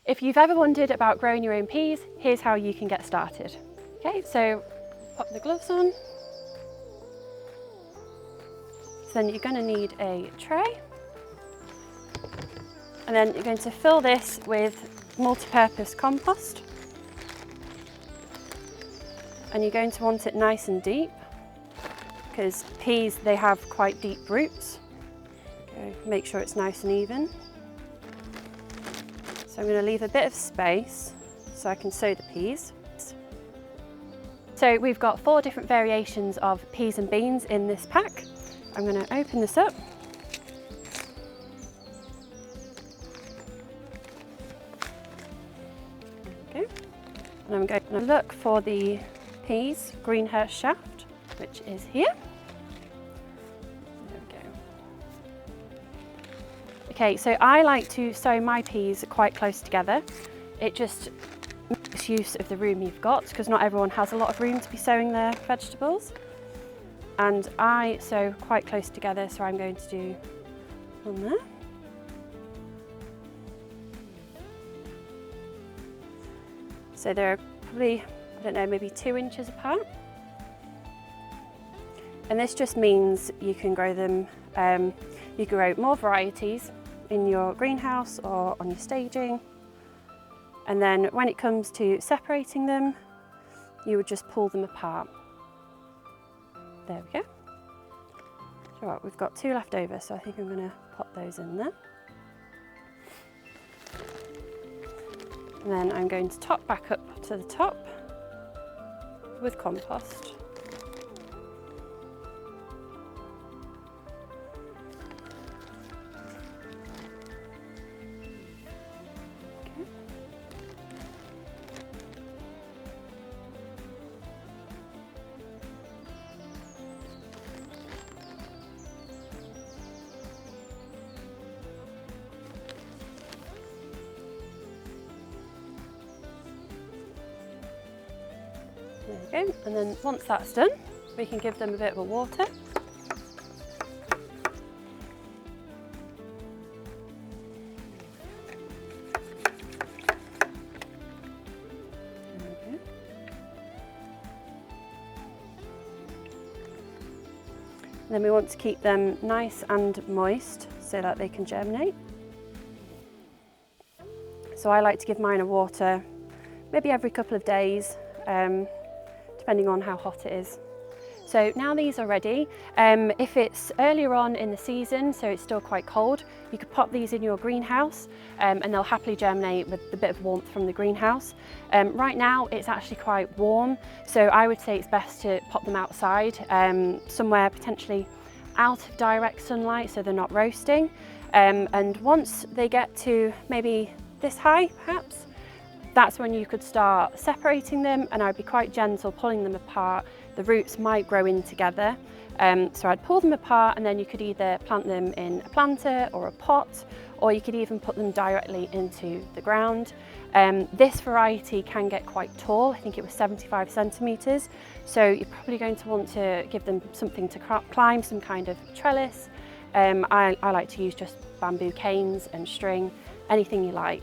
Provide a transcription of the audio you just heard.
If you've ever wondered about growing your own peas, here's how you can get started. Okay, so pop the gloves on. So then you're going to need a tray. And then you're going to fill this with multi-purpose compost. And you're going to want it nice and deep, because peas, they have quite deep roots. Okay, make sure it's nice and even. So I'm going to leave a bit of space so I can sow the peas. So we've got 4 different variations of peas and beans in this pack. I'm going to open this up. Okay. And I'm going to look for the peas greenhouse shaft, which is here. Okay, so I like to sow my peas quite close together. It just makes use of the room you've got, because not everyone has a lot of room to be sowing their vegetables. And I sow quite close together, so I'm going to do one there. So they're probably, I don't know, maybe 2 inches apart. And this just means you can grow them, you can grow more varieties in your greenhouse or on your staging. And then when it comes to separating them, you would just pull them apart. There we go. So right, we've got 2 left over, so I think I'm going to pop those in there. And then I'm going to top back up to the top with compost. There we go, and then once that's done, we can give them a bit of a water. There we go. And then we want to keep them nice and moist so that they can germinate. So I like to give mine a water maybe every couple of days, depending on how hot it is. So now these are ready. If it's earlier on in the season, so it's still quite cold, you could pop these in your greenhouse and they'll happily germinate with a bit of warmth from the greenhouse. Right now it's actually quite warm, so I would say it's best to pop them outside, somewhere potentially out of direct sunlight so they're not roasting. And once they get to maybe this high perhaps, that's when you could start separating them, and I'd be quite gentle pulling them apart. The roots might grow in together. So I'd pull them apart, and then you could either plant them in a planter or a pot, or you could even put them directly into the ground. This variety can get quite tall. I think it was 75 centimetres. So you're probably going to want to give them something to climb, some kind of trellis. I like to use just bamboo canes and string, anything you like.